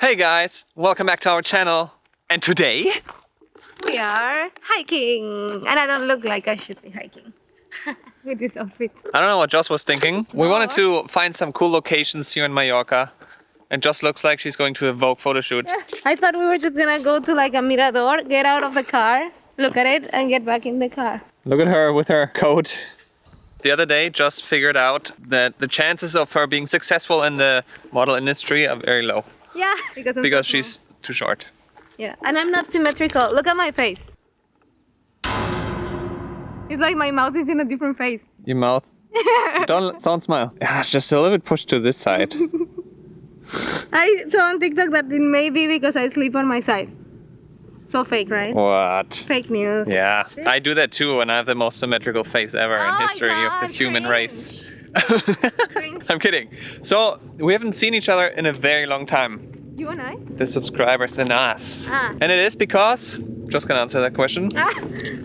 Hey guys, welcome back to our channel. And today we are hiking, and I don't look like I should be hiking with this outfit. I don't know what Joss was thinking. We wanted to find some cool locations here in Mallorca, and Joss looks like she's going to a Vogue photo shoot. I thought we were just gonna go to like a mirador, get out of the car, look at it, and get back in the car. Look at her with her coat. The other day, Joss figured out that the chances of her being successful in the model industry are very low. Yeah, because she's too short. Yeah, and I'm not symmetrical. Look at my face. It's like my mouth is in a different face. Your mouth? Don't smile. Yeah, it's just a little bit pushed to this side. I saw on TikTok that it may be because I sleep on my side. So fake, right? What? Fake news. Yeah, I do that too, and I have the most symmetrical face ever in history of the human race. I'm kidding. So, we haven't seen each other in a very long time. You and I? The subscribers and us. Ah. And it is because, just gonna answer that question.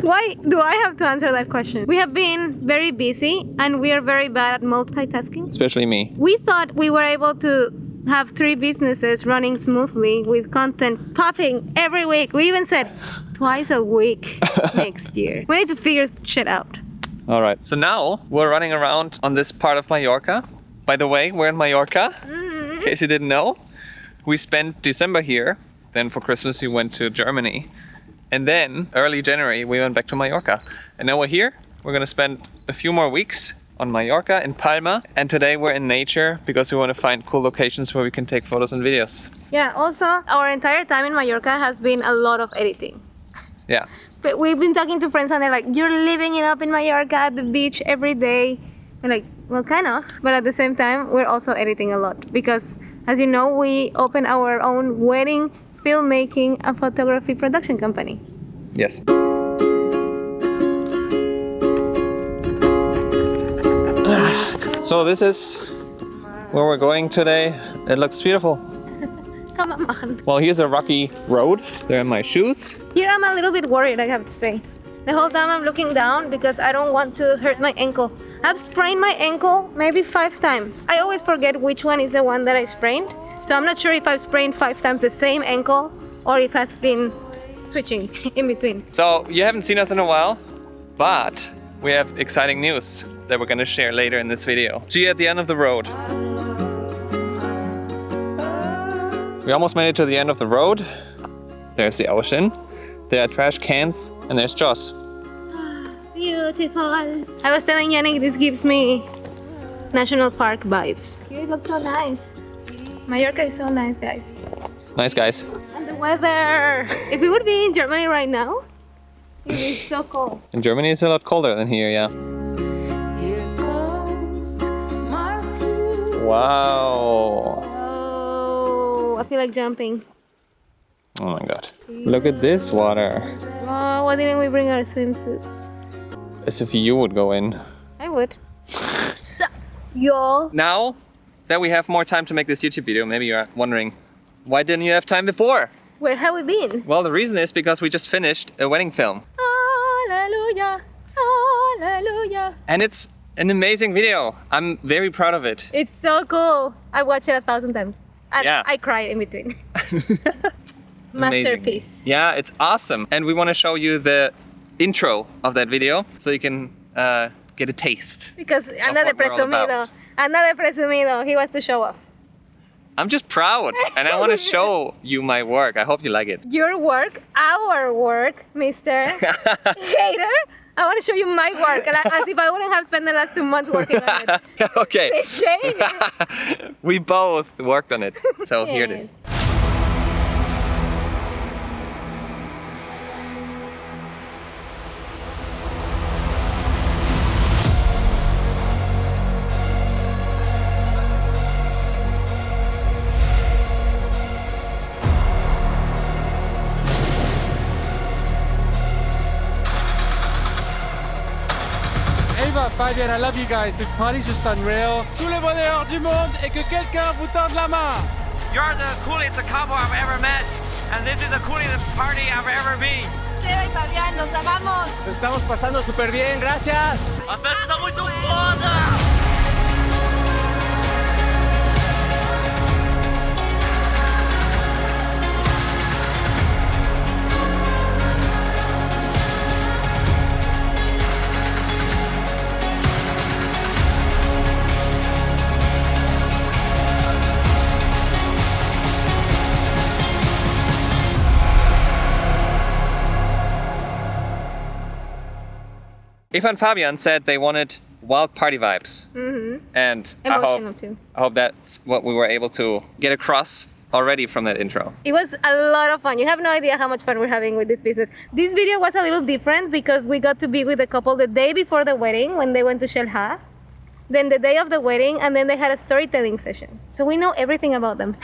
Why do I have to answer that question? We have been very busy and we are very bad at multitasking. Especially me. We thought we were able to have 3 businesses running smoothly with content popping every week. We even said twice a week next year. We need to figure shit out. All right. So now we're running around on this part of Mallorca. By the way, we're in Mallorca, in case you didn't know. We spent December here, then for Christmas we went to Germany, and then early January we went back to Mallorca. And now we're here, we're gonna spend a few more weeks on Mallorca, in Palma, and today we're in nature because we want to find cool locations where we can take photos and videos. Yeah, also our entire time in Mallorca has been a lot of editing. Yeah. But we've been talking to friends and they're like, you're living it up in Mallorca at the beach every day. We're like, well, kind of, but at the same time we're also editing a lot because, as you know, we open our own wedding, filmmaking, and photography production company. Yes. So this is where we're going today. It looks beautiful. Come on. Well, here's a rocky road. There are my shoes. Here I'm a little bit worried, I have to say. The whole time I'm looking down because I don't want to hurt my ankle. I've sprained my ankle maybe 5 times. I always forget which one is the one that I sprained. So I'm not sure if I've sprained 5 times the same ankle or if I've been switching in between. So you haven't seen us in a while, but we have exciting news that we're gonna share later in this video. See you at the end of the road. We almost made it to the end of the road. There's the ocean. There are trash cans, and there's Joss. Beautiful. I was telling Yannick this gives me national park vibes. Here it looks so nice. Mallorca is so nice, guys. Nice guys. And the weather. If we would be in Germany right now, it would be so cold. In Germany it's a lot colder than here, yeah. Wow. Oh, I feel like jumping. Oh my god. Look at this water. Oh, why didn't we bring our swimsuits? As if you would go in. I would. So, y'all. Now that we have more time to make this YouTube video, maybe you're wondering, why didn't you have time before? Where have we been? Well, the reason is because we just finished a wedding film. Hallelujah, hallelujah. And it's an amazing video. I'm very proud of it. It's so cool. I watched it 1,000 times. And Yeah. I cried in between. Amazing. Masterpiece. Yeah, it's awesome. And we want to show you the intro of that video so you can get a taste. Because what another we're all about. presumido, he wants to show off. I'm just proud and I want to show you my work. I hope you like it. Your work, our work, Mr. Hater. I want to show you my work, as if I wouldn't have spent the last 2 months working on it. Okay. The shade. We both worked on it. So here it is. Ava, Fabian, I love you guys. This party's just unreal. Tout le bonheur du monde et que quelqu'un vous tende la main. You're the coolest couple I've ever met, and this is the coolest party I've ever been. Eva y Fabián, nos amamos. Lo estamos pasando súper bien, gracias. A festa tá muito foda! Eva and Fabian said they wanted wild party vibes. And Emotional too. I hope that's what we were able to get across already from that intro. It was a lot of fun. You have no idea how much fun we're having with this business. This video was a little different because we got to be with the couple the day before the wedding when they went to Shelha. Then the day of the wedding, and then they had a storytelling session. So we know everything about them.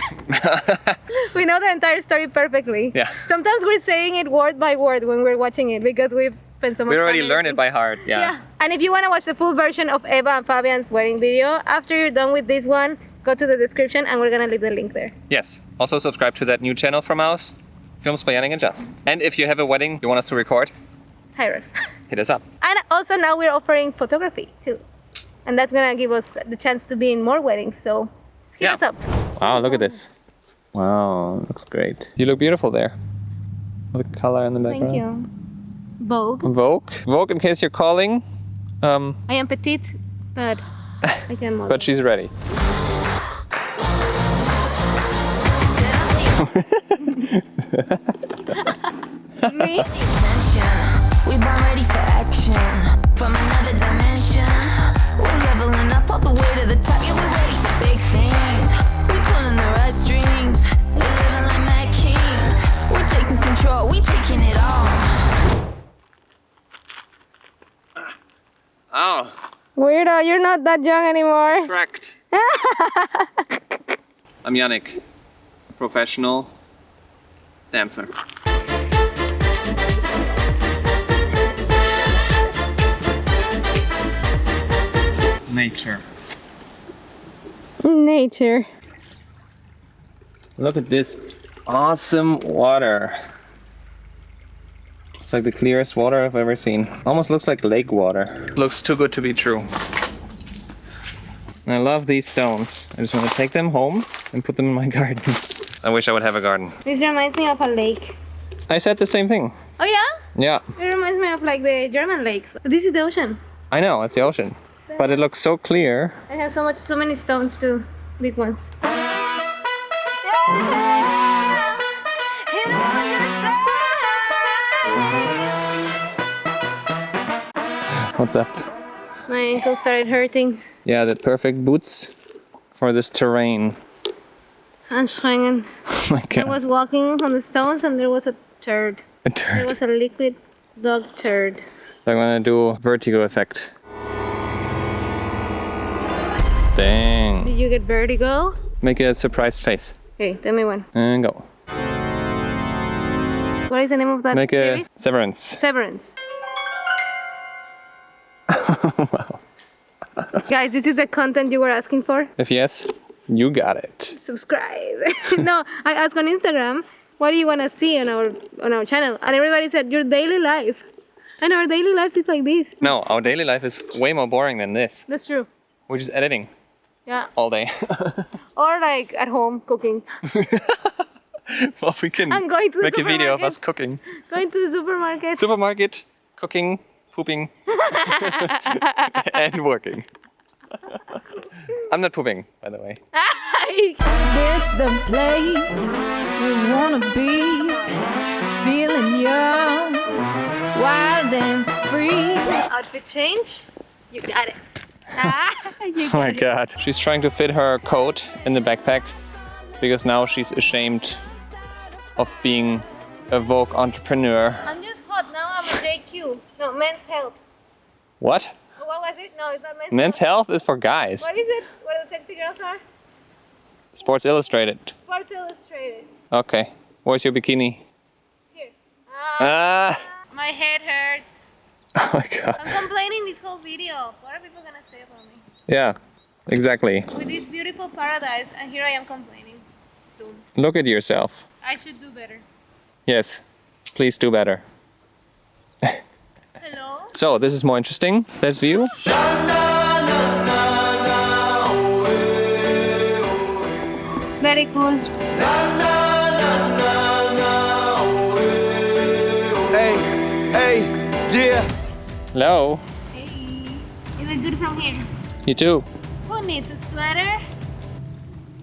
We know their entire story perfectly. Yeah. Sometimes we're saying it word by word when we're watching it because we've spent so much We time. already in learned it by heart. Yeah. And if you want to watch the full version of Eva and Fabian's wedding video, after you're done with this one, go to the description and we're gonna leave the link there. Yes. Also subscribe to that new channel from ours, Films by Yannick and Jazz. And if you have a wedding you want us to record, Hyros. hit us up. And also now we're offering photography too. And that's gonna give us the chance to be in more weddings, so just hit us up. Wow, look at this. Wow, looks great. You look beautiful there. The color in the background. Thank you. Vogue. Vogue. Vogue, in case you're calling. I am petite, but I can model. But she's ready. Me? We born ready for action from another dimension. We're leveling up all the way to the top. Yeah, we're ready for big things. We pulling the right strings. We're living like mad kings. We're taking control. We taking it all. Oh, Weirdo, you're not that young anymore. correct. I'm Yannick, professional dancer. Nature. Nature. Look at this awesome water. It's like the clearest water I've ever seen. Almost looks like lake water. Looks too good to be true. And I love these stones. I just want to take them home and put them in my garden. I wish I would have a garden. This reminds me of a lake. I said the same thing. Oh yeah? Yeah, It reminds me of like the German lakes. This is the ocean. I know, it's the ocean. But it looks so clear. It has so many stones too. Big ones. What's up? My ankle started hurting. Yeah, the perfect boots for this terrain. Anstrengend. Like I was walking on the stones and there was a turd. a There turd. was a liquid dog turd. I'm gonna do vertigo effect. Dang. Did you get vertigo? Make a surprised face. Okay, tell me one. And go. What is the name of that Make series? a severance. Severance. Wow. Guys, this is the content you were asking for. If yes, you got it. Subscribe. No, I asked on Instagram, what do you want to see on our channel? And everybody said your daily life. And our daily life is like this. No, our daily life is way more boring than this. That's true. We're just editing Yeah. all day. Or like at home cooking. Well, we can I'm going to the make a video of supermarket. us cooking. Going to the supermarket. Supermarket, cooking, pooping, and working. I'm not pooping, by the way. This the place we wanna be. Feeling young, wild and free. Outfit change. You got it. You Oh my got it. god. She's trying to fit her coat in the backpack because now she's ashamed of being a Vogue entrepreneur. I'm just hot. Now I'm a JQ. No, men's health. What? What was it? No, it's not men's Men's health is for guys. What is it? What the sexy girls are? Sports Illustrated. Sports Illustrated. Okay. Where's your bikini? Here. Ah! My head hurts. Oh my god. I'm complaining this whole video. What are people gonna say about me? Yeah, exactly. With this beautiful paradise, and here I am complaining. Soon. Look at yourself. I should do better. Yes. Please do better. Hello? So, this is more interesting. That view. Very cool. Hey, hey, yeah. Hello. Hey. You look good from here. You too. Who needs a sweater?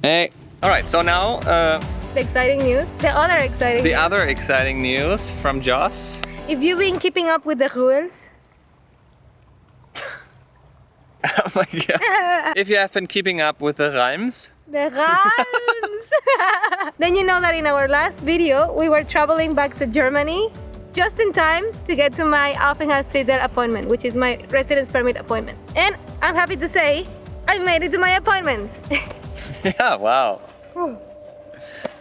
Hey. Alright, so now The exciting news. The other exciting the news. other exciting news from Joss. If you've been keeping up with the rules, Oh my god. If you have been keeping up with the rhymes, The rhymes! Then you know that in our last video, we were traveling back to Germany just in time to get to my Aufenthaltstitel appointment, which is my residence permit appointment. And I'm happy to say, I made it to my appointment. yeah, wow.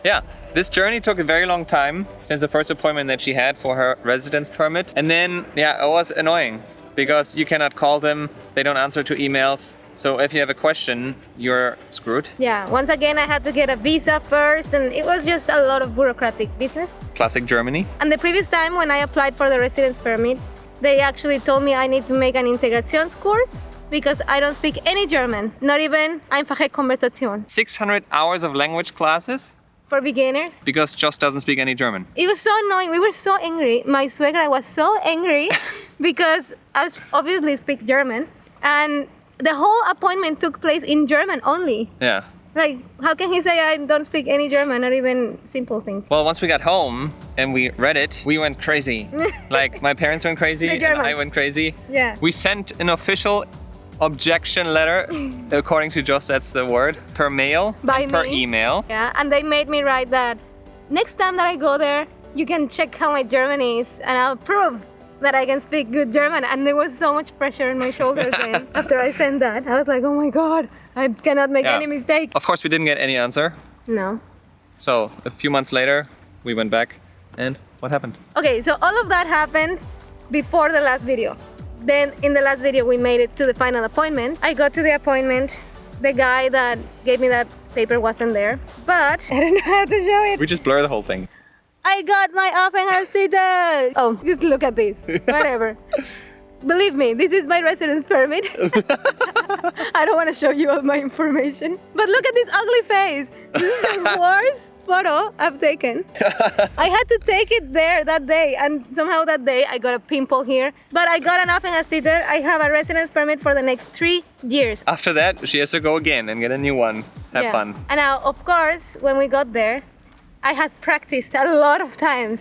Yeah, this journey took a very long time since the first appointment that she had for her residence permit. And then, yeah, it was annoying because you cannot call them, they don't answer to emails. So if you have a question, you're screwed. Yeah, once again, I had to get a visa first, and it was just a lot of bureaucratic business. Classic Germany. And the previous time when I applied for the residence permit, they actually told me I need to make an Integrationskurs because I don't speak any German, not even Einfache Konversation. 600 hours of language classes For beginners. because Joss doesn't speak any German. It was so annoying. We were so angry. My suegra was so angry because I obviously speak German, and the whole appointment took place in German only. Yeah. Like, how can he say I don't speak any German, not even simple things? Well, once we got home and we read it, we went crazy. Like, my parents went crazy The and Germans. I went crazy. Yeah. We sent an official objection letter, according to Joss, that's the word, per mail By and per me. email. Yeah, and they made me write that next time that I go there, you can check how my German is, and I'll prove that I can speak good German. And there was so much pressure on my shoulders then after I sent that. I was like, oh my God, I cannot make Yeah. any mistake. Of course, we didn't get any answer. No. So a few months later, we went back, and what happened? Okay, so all of that happened before the last video. Then in the last video, we made it to the final appointment. I got to the appointment. The guy that gave me that paper wasn't there, but I don't know how to show it. We just blur the whole thing. I got my Aufenthaltstitel. Oh, just look at this. Whatever. Believe me, this is my residence permit. I don't want to show you all my information. But look at this ugly face. This is the worst photo I've taken. I had to take it there that day, and somehow that day I got a pimple here. But I got an Aufenthaltstitel. I have a residence permit for the next 3 years. After that, she has to go again and get a new one. Have Yeah. fun. And now, of course, when we got there, I had practiced a lot of times.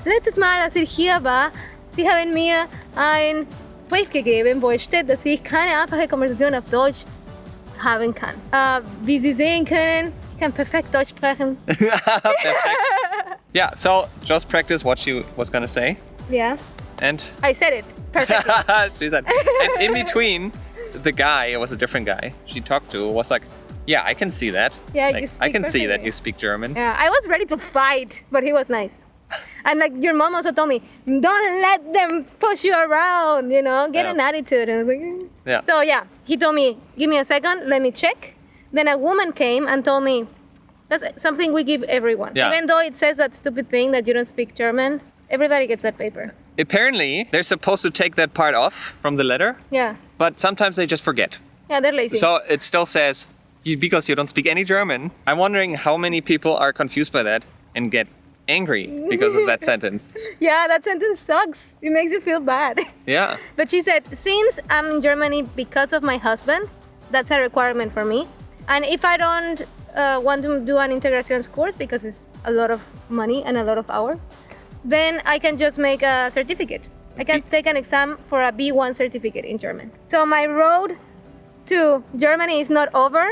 Letztes Mal, als ich hier war, Sie haben mir ein Brief gegeben, wo es steht, dass ich keine einfache Konversation auf Deutsch haben kann. Wie Sie sehen können, ich kann perfekt Deutsch sprechen. Perfect. Yeah, so just practice what she was gonna say. Yeah, And I said it perfectly. she said, and in between, the guy, it was a different guy she talked to, was like, yeah, I can see that. Yeah, Like, you I speak can see that perfectly. you speak German. Yeah, I was ready to fight, but he was nice. And like your mom also told me, don't let them push you around, you know, get Yeah. an attitude. And I was like, "Eh." Yeah. So yeah, he told me, give me a second, let me check. Then a woman came and told me, that's something we give everyone. Yeah. Even though it says that stupid thing that you don't speak German, everybody gets that paper. Apparently, they're supposed to take that part off from the letter, Yeah. but sometimes they just forget. Yeah, they're lazy. So it still says, because you don't speak any German. I'm wondering how many people are confused by that and get angry because of that sentence. yeah, that sentence sucks. It makes you feel bad. Yeah. But she said, since I'm in Germany because of my husband, that's a requirement for me. And if I don't want to do an Integrationskurs because it's a lot of money and a lot of hours, then I can just make a certificate. I can take an exam for a B1 certificate in German. So my road to Germany is not over.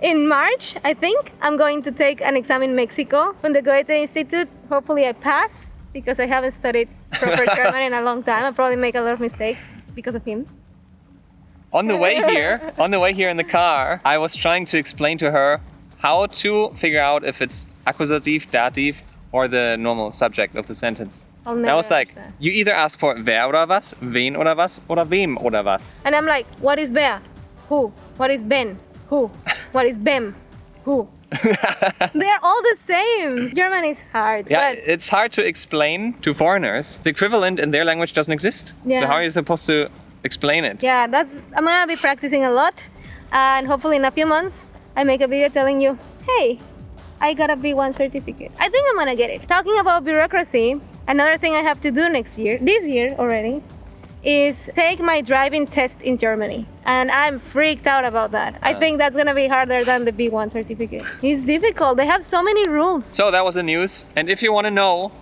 In March, I think, I'm going to take an exam in Mexico from the Goethe Institute. Hopefully I pass because I haven't studied proper German in a long time. I probably make a lot of mistakes because of him. On the way here in the car, I was trying to explain to her how to figure out if it's accusative, dative, or the normal subject of the sentence. I'll And never I was like, understand. you either ask for wer oder was, wen oder was, oder wem oder was. And I'm like, what is wer? Who? What is ben? Who? What is bem? Who? They're all the same. German is hard. Yeah, But it's hard to explain to foreigners. The equivalent in their language doesn't exist. Yeah. So how are you supposed to explain it? yeah, I'm gonna be practicing a lot. And hopefully in a few months, I make a video telling you, hey, I got a B1 certificate. I think I'm gonna get it. Talking about bureaucracy, another thing I have to do this year already, is take my driving test in Germany. And I'm freaked out about that. I think that's gonna be harder than the B1 certificate. It's difficult. They have so many rules. So that was the news. And if you want to know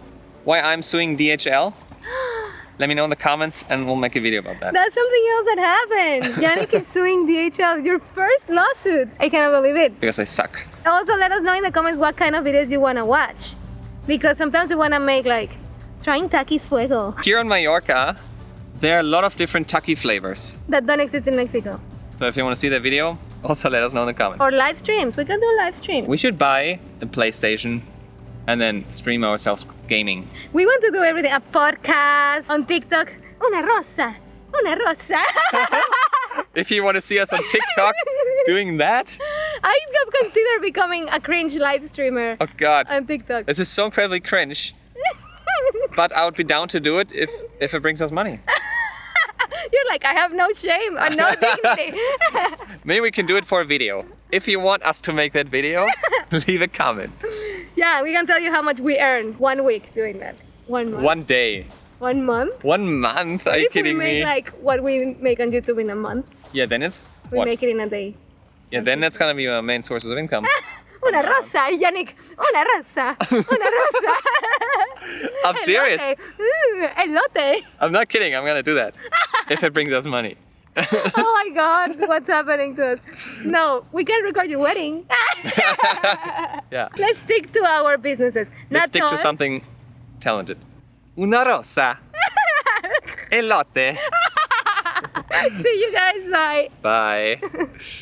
why I'm suing DHL, Let me know in the comments and we'll make a video about that. That's something else that happened. Yannick is suing DHL, your first lawsuit. I cannot believe it. Because I suck. Also, let us know in the comments what kind of videos you want to watch. Because sometimes we want to make like, trying Takis Fuego. Here on Mallorca, there are a lot of different Taki flavors. That don't exist in Mexico. So if you want to see that video, also let us know in the comments. Or live streams. We can do live streams. We should buy a PlayStation and then stream ourselves gaming. We want to do everything. A podcast on TikTok. Una rosa. Una rosa. If you want to see us on TikTok doing that, I have considered becoming a cringe live streamer oh god, on TikTok. this is so incredibly cringe. But I would be down to do it if it brings us money. You're like, I have no shame or no dignity. Maybe we can do it for a video. If you want us to make that video, leave a comment. Yeah, we can tell you how much we earn 1 week doing that. 1 month. One day. 1 month? 1 month? Are you If we kidding make me? like what we make on YouTube in a month, Yeah, then it's we what? make it in a day. Yeah, then that's gonna be our main sources of income. Una rosa, Yannick. Una rosa. Una rosa. I'm serious. Elote. I'm not kidding. I'm gonna do that if it brings us money. Oh my god, what's happening to us? No, we can record your wedding. Yeah. Let's stick to our businesses. Let's Not stick to toys. something talented. Una rosa. Elote. See you guys. Bye. Bye.